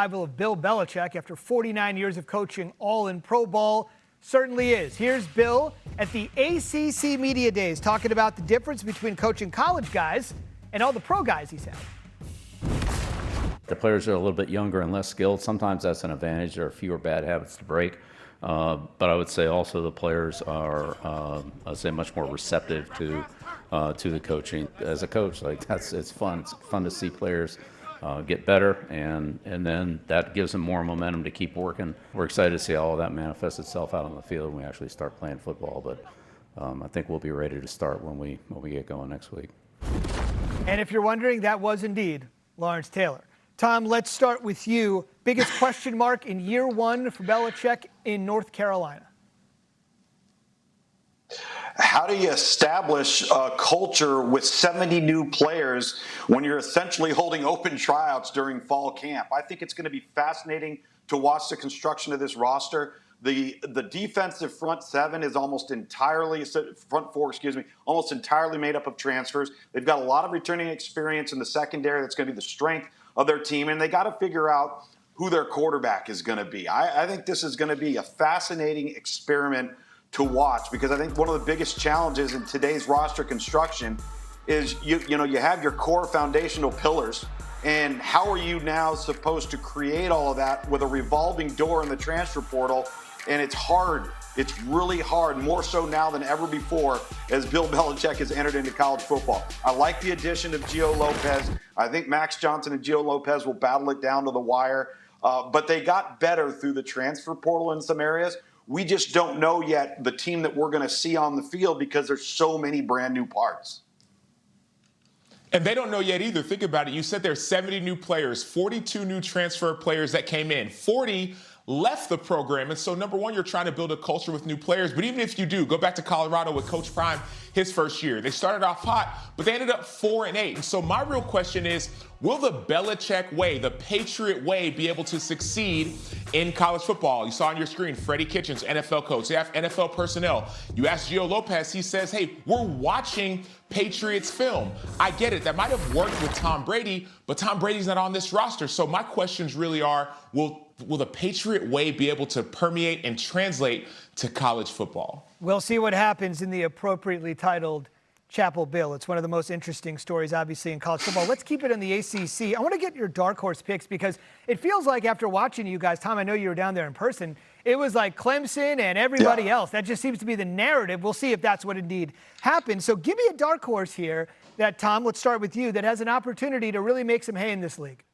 Arrival of Bill Belichick after 49 years of coaching, all in pro ball. Certainly is. Here's Bill at the ACC Media Days talking about the difference between coaching college guys and all the pro guys he's had. The players are a little bit younger and less skilled. Sometimes that's an advantage. There are fewer bad habits to break. But I would say also the players are, I'd say, much more receptive to the coaching. As a coach, it's fun. It's fun to see players get better, and then that gives them more momentum to keep working. We're excited to see all of that manifest itself out on the field when we actually start playing football. But I think we'll be ready to start when we get going next week. And if you're wondering, that was indeed Lawrence Taylor. Tom, let's start with you. Biggest question mark in year one for Belichick in North Carolina? How do you establish a culture with 70 new players when you're essentially holding open tryouts during fall camp? I think it's going to be fascinating to watch the construction of this roster. The defensive front seven is almost entirely almost entirely made up of transfers. They've got a lot of returning experience in the secondary. That's going to be the strength of their team, and they got to figure out who their quarterback is going to be. I think this is going to be a fascinating experiment to watch, because I think one of the biggest challenges in today's roster construction is you have your core foundational pillars, and how are you now supposed to create all of that with a revolving door in the transfer portal? And it's hard. It's really hard, more so now than ever before, as Bill Belichick has entered into college football. I like the addition of Gio Lopez. I think Max Johnson and Gio Lopez will battle it down to the wire. But they got better through the transfer portal in some areas. We just don't know yet the team that we're going to see on the field because there's so many brand new parts. And they don't know yet either. Think about it. You said there's 70 new players, 42 new transfer players that came in, 40 left the program. And so, number one, you're trying to build a culture with new players. But even if you do, go back to Colorado with Coach Prime his first year. They started off hot, but they ended up 4-8. And so my real question is, will the Belichick way, the Patriot way, be able to succeed in college football? You saw on your screen, Freddie Kitchens, NFL coach. They have NFL personnel. You ask Gio Lopez, he says, hey, we're watching Patriots film. I get it. That might have worked with Tom Brady, but Tom Brady's not on this roster. So my questions really are, will the Patriot way be able to permeate and translate to college football? We'll see what happens in the appropriately titled Chapel Bill. It's one of the most interesting stories, obviously, in college football. Let's keep it in the ACC. I want to get your dark horse picks, because it feels like after watching you guys, Tom, I know you were down there in person, it was like Clemson and everybody else. That just seems to be the narrative. We'll see if that's what indeed happened. So give me a dark horse here that, Tom, let's start with you, that has an opportunity to really make some hay in this league.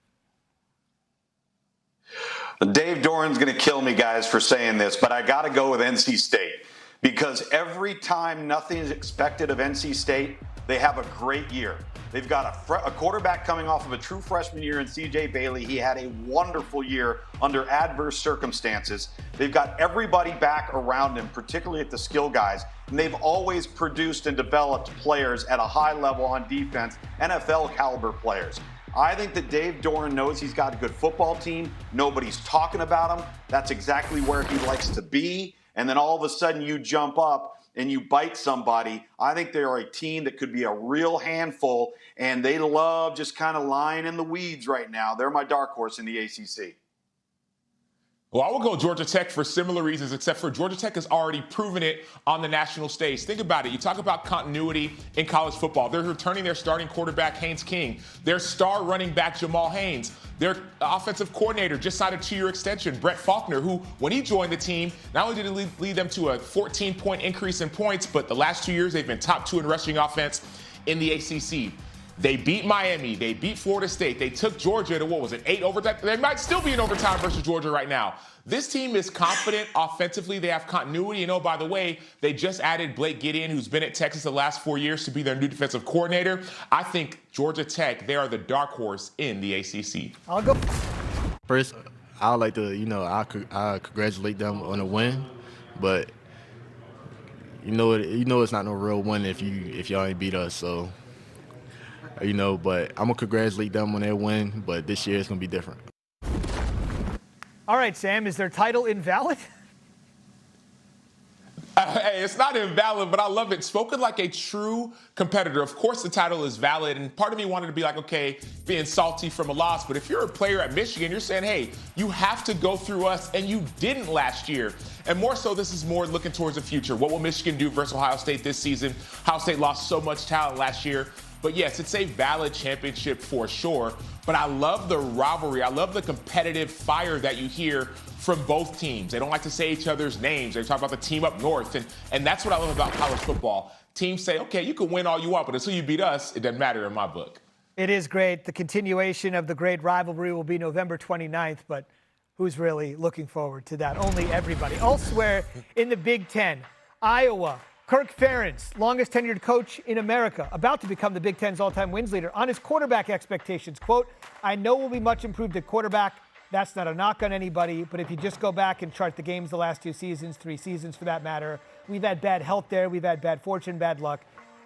Dave Doran's going to kill me, guys, for saying this, but I got to go with NC State, because every time nothing is expected of NC State, they have a great year. They've got a quarterback coming off of a true freshman year in C.J. Bailey. He had a wonderful year under adverse circumstances. They've got everybody back around him, particularly at the skill guys. And they've always produced and developed players at a high level on defense, NFL caliber players. I think that Dave Doran knows he's got a good football team. Nobody's talking about him. That's exactly where he likes to be. And then all of a sudden you jump up and you bite somebody. I think they're a team that could be a real handful, and they love just kind of lying in the weeds right now. They're my dark horse in the ACC. Well, I will go Georgia Tech for similar reasons, except for Georgia Tech has already proven it on the national stage. Think about it. You talk about continuity in college football. They're returning their starting quarterback, Haynes King, their star running back, Jamal Haynes, their offensive coordinator just signed a 2-year extension, Brett Faulkner, who, when he joined the team, not only did he lead them to a 14-point increase in points, but the last 2 years they've been top 2 in rushing offense in the ACC. They beat Miami. They beat Florida State. They took Georgia to, 8 overtime? They might still be in overtime versus Georgia right now. This team is confident offensively. They have continuity. And, oh, by the way, they just added Blake Gideon, who's been at Texas the last 4 years, to be their new defensive coordinator. I think Georgia Tech, they are the dark horse in the ACC. I'll go. First, I would like to, I congratulate them on a win. But, it's not no real win if y'all ain't beat us. So, but I'm going to congratulate them on their win, but this year it's going to be different. All right, Sam, is their title invalid? Hey, it's not invalid, but I love it. Spoken like a true competitor. Of course, the title is valid, and part of me wanted to be like, okay, being salty from a loss, but if you're a player at Michigan, you're saying, hey, you have to go through us, and you didn't last year. And more so, this is more looking towards the future. What will Michigan do versus Ohio State this season? Ohio State lost so much talent last year. But yes, it's a valid championship for sure. But I love the rivalry. I love the competitive fire that you hear from both teams. They don't like to say each other's names. They talk about the team up north. And that's what I love about college football. Teams say, okay, you can win all you want, but until you beat us, it doesn't matter in my book. It is great. The continuation of the great rivalry will be November 29th, but who's really looking forward to that? Only everybody. Elsewhere in the Big Ten, Iowa, Kirk Ferentz, longest tenured coach in America, about to become the Big Ten's all-time wins leader, on his quarterback expectations. Quote, I know we'll be much improved at quarterback. That's not a knock on anybody, but if you just go back and chart the games the last 2 seasons, 3 seasons for that matter, we've had bad health there, we've had bad fortune, bad luck,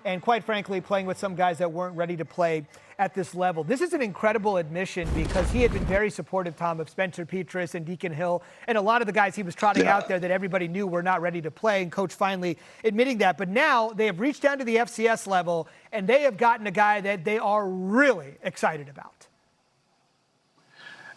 and quite frankly, playing with some guys that weren't ready to play at this level. This is an incredible admission because he had been very supportive, Tom, of Spencer Petras and Deacon Hill and a lot of the guys he was trotting out there that everybody knew were not ready to play, and Coach finally admitting that. But now they have reached down to the FCS level, and they have gotten a guy that they are really excited about.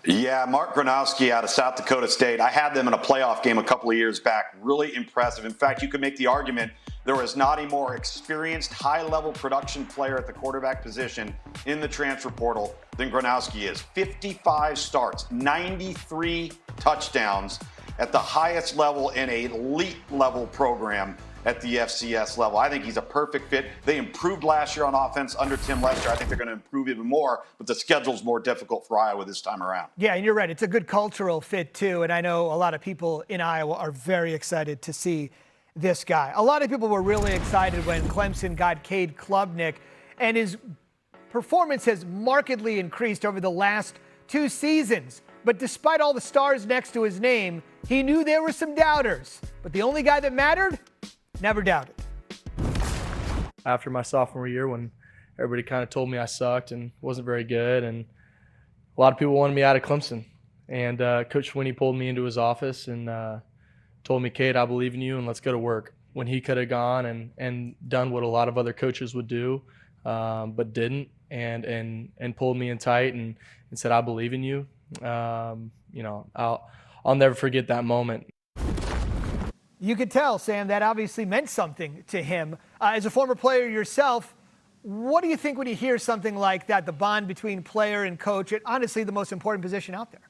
Yeah, Mark Gronowski out of South Dakota State. I had them in a playoff game a couple of years back. Really impressive. In fact, you could make the argument there is not a more experienced, high-level production player at the quarterback position in the transfer portal than Gronowski is. 55 starts, 93 touchdowns at the highest level in an elite-level program at the FCS level. I think he's a perfect fit. They improved last year on offense under Tim Lester. I think they're going to improve even more, but the schedule's more difficult for Iowa this time around. Yeah, and you're right. It's a good cultural fit, too, and I know a lot of people in Iowa are very excited to see this guy. A lot of people were really excited when Clemson got Cade Klubnik, and his performance has markedly increased over the last 2 seasons. But despite all the stars next to his name, he knew there were some doubters. But the only guy that mattered never doubted. After my sophomore year, when everybody kind of told me I sucked and wasn't very good, and a lot of people wanted me out of Clemson, and Coach Swinney pulled me into his office and told me, Cade, I believe in you, and let's go to work. When he could have gone and done what a lot of other coaches would do, but didn't, and pulled me in tight and said, I believe in you. I'll never forget that moment. You could tell, Sam, that obviously meant something to him. As a former player yourself, what do you think when you hear something like that, the bond between player and coach, and honestly the most important position out there?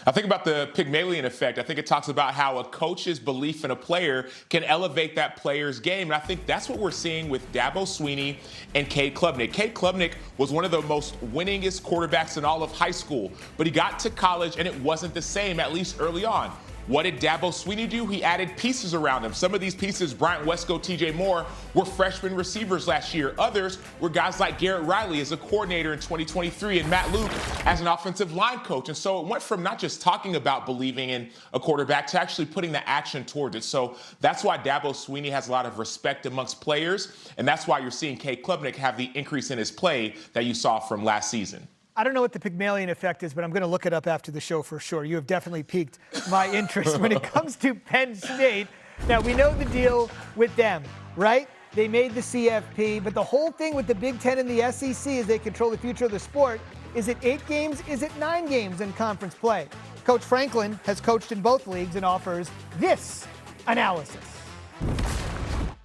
I think about the Pygmalion effect. I think it talks about how a coach's belief in a player can elevate that player's game. And I think that's what we're seeing with Dabo Swinney and Cade Klubnik. Cade Klubnik was one of the most winningest quarterbacks in all of high school, but he got to college and it wasn't the same, at least early on. What did Dabo Swinney do? He added pieces around him. Some of these pieces, Bryant Wesco, TJ Moore, were freshman receivers last year. Others were guys like Garrett Riley as a coordinator in 2023 and Matt Luke as an offensive line coach. And so it went from not just talking about believing in a quarterback to actually putting the action towards it. So that's why Dabo Swinney has a lot of respect amongst players. And that's why you're seeing Cade Klubnik have the increase in his play that you saw from last season. I don't know what the Pygmalion effect is, but I'm going to look it up after the show for sure. You have definitely piqued my interest when it comes to Penn State. Now, we know the deal with them, right? They made the CFP, but the whole thing with the Big Ten and the SEC is they control the future of the sport. Is it 8 games? Is it 9 games in conference play? Coach Franklin has coached in both leagues and offers this analysis.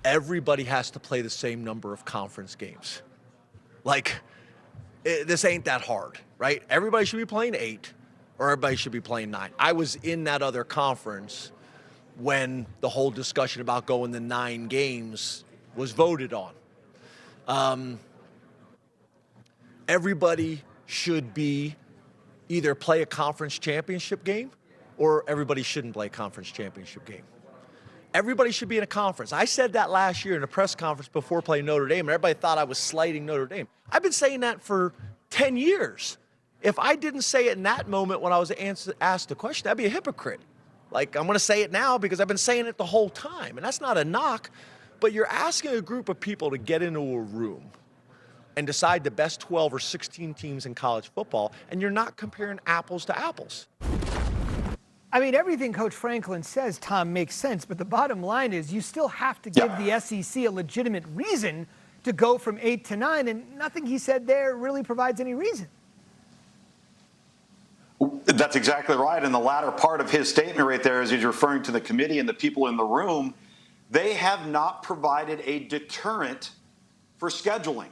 Everybody has to play the same number of conference games. This ain't that hard, right? Everybody should be playing 8 or everybody should be playing 9. I was in that other conference when the whole discussion about going to 9 games was voted on. Everybody should be either play a conference championship game or everybody shouldn't play a conference championship game. Everybody should be in a conference. I said that last year in a press conference before playing Notre Dame, and everybody thought I was slighting Notre Dame. I've been saying that for 10 years. If I didn't say it in that moment when I was asked the question, I'd be a hypocrite. I'm going to say it now because I've been saying it the whole time. And that's not a knock, but you're asking a group of people to get into a room and decide the best 12 or 16 teams in college football, and you're not comparing apples to apples. I mean, everything Coach Franklin says, Tom, makes sense, but the bottom line is you still have to give the SEC a legitimate reason to go from 8 to 9, and nothing he said there really provides any reason. That's exactly right. And the latter part of his statement right there, as he's referring to the committee and the people in the room, they have not provided a deterrent for scheduling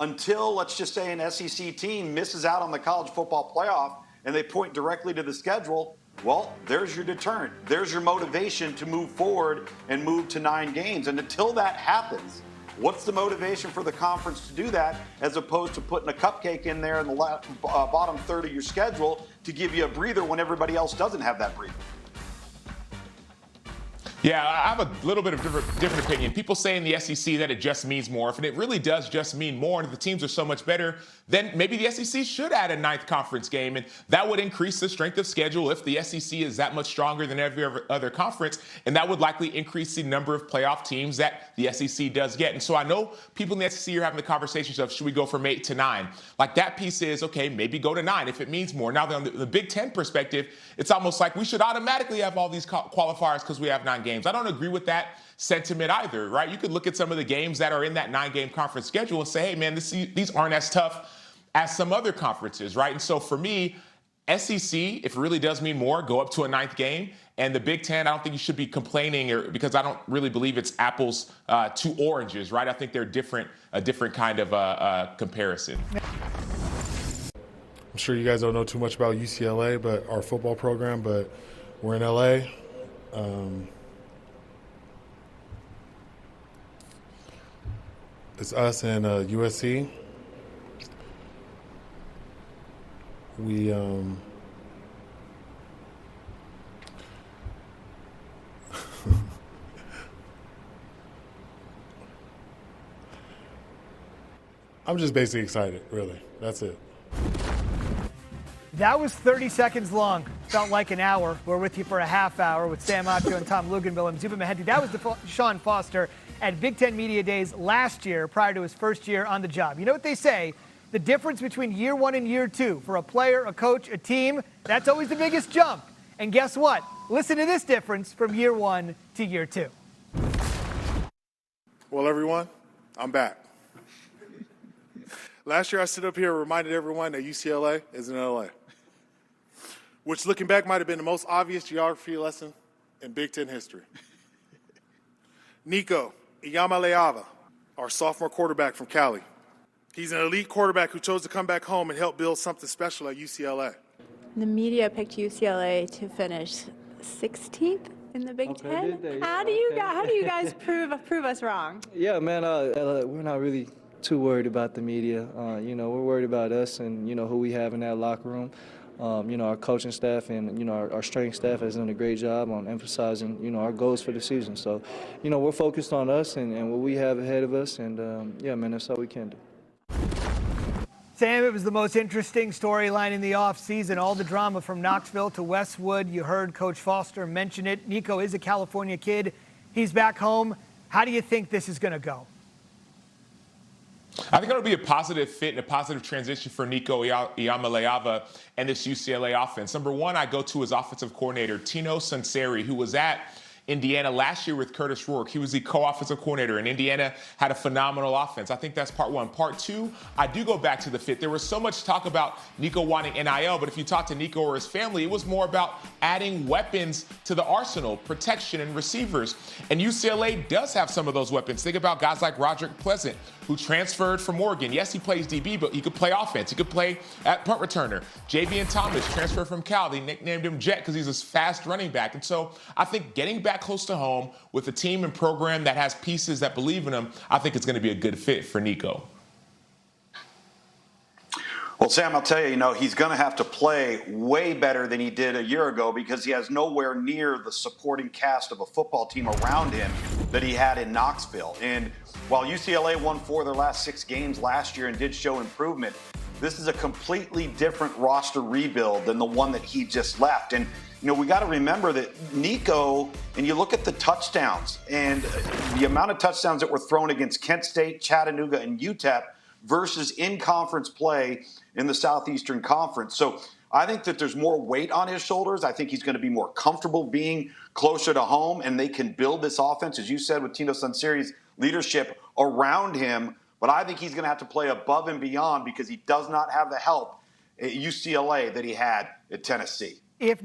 until, let's just say, an SEC team misses out on the college football playoff and they point directly to the schedule. Well, there's your deterrent. There's your motivation to move forward and move to 9 games. And until that happens, what's the motivation for the conference to do that as opposed to putting a cupcake in there in the bottom third of your schedule to give you a breather when everybody else doesn't have that breather? Yeah, I have a little bit of different opinion. People say in the SEC that it just means more. If it really does just mean more, and if the teams are so much better, then maybe the SEC should add a 9th conference game, and that would increase the strength of schedule if the SEC is that much stronger than every other conference, and that would likely increase the number of playoff teams that the SEC does get. And so I know people in the SEC are having the conversations of, should we go from 8 to 9? Like, that piece is, okay, maybe go to 9 if it means more. Now, on the Big Ten perspective, it's almost like we should automatically have all these qualifiers because we have 9 games. I don't agree with that sentiment either, right? You could look at some of the games that are in that 9-game conference schedule and say, hey, man, these aren't as tough as some other conferences, right? And so for me, SEC, if it really does mean more, go up to a 9th game. And the Big Ten, I don't think you should be complaining, because I don't really believe it's apples to oranges, right? I think they're a different kind of comparison. I'm sure you guys don't know too much about UCLA, but our football program, but we're in LA. It's us and USC. We I'm just basically excited, really. That's it. That was 30 seconds long. Felt like an hour. We're with you for a half hour with Sam Acho and Tom Luginbill and Zubin Mehenti. That was Sean Foster at Big Ten Media Days last year, prior to his first year on the job. You know what they say? The difference between year 1 and year 2 for a player, a coach, a team, that's always the biggest jump. And guess what? Listen to this difference from year 1 to year 2. Well, everyone, I'm back. Last year I stood up here and reminded everyone that UCLA is in LA, which, looking back, might have been the most obvious geography lesson in Big Ten history. Nico Iamaleava, our sophomore quarterback from Cali. He's an elite quarterback who chose to come back home and help build something special at UCLA. The media picked UCLA to finish 16th in the Big Ten. Did they? How do you guys prove us wrong? Yeah, man, we're not really too worried about the media. We're worried about us and, who we have in that locker room. Our coaching staff and, our strength staff has done a great job on emphasizing, our goals for the season. So, we're focused on us and what we have ahead of us. And, yeah, man, that's all we can do. Sam, it was the most interesting storyline in the offseason. All the drama from Knoxville to Westwood. You heard Coach Foster mention it. Nico is a California kid. He's back home. How do you think this is going to go? I think it'll be a positive fit and a positive transition for Nico Iamaleava and this UCLA offense. Number one, I go to his offensive coordinator, Tino Sunseri, who was at Indiana last year with Curtis Rourke. He was the co-offensive coordinator, and Indiana had a phenomenal offense. I think that's part one. Part two, I do go back to the fit. There was so much talk about Nico wanting NIL, but if you talk to Nico or his family, it was more about adding weapons to the arsenal, protection and receivers. And UCLA does have some of those weapons. Think about guys like Roderick Pleasant, who transferred from Oregon. Yes, he plays DB, but he could play offense. He could play at punt returner. Javian Thomas transferred from Cal. They nicknamed him Jet because he's a fast running back. And so I think getting back close to home with a team and program that has pieces that believe in him, I think it's going to be a good fit for Nico. Well, Sam, I'll tell you, he's going to have to play way better than he did a year ago because he has nowhere near the supporting cast of a football team around him that he had in Knoxville. And while UCLA won 4 of their last 6 games last year and did show improvement, this is a completely different roster rebuild than the one that he just left. And, we got to remember that Nico, and you look at the touchdowns and the amount of touchdowns that were thrown against Kent State, Chattanooga, and UTEP versus in-conference play in the Southeastern Conference. So I think that there's more weight on his shoulders. I think he's going to be more comfortable being closer to home, and they can build this offense, as you said, with Tino Sunseri's leadership around him. But I think he's going to have to play above and beyond because he does not have the help at UCLA that he had at Tennessee. If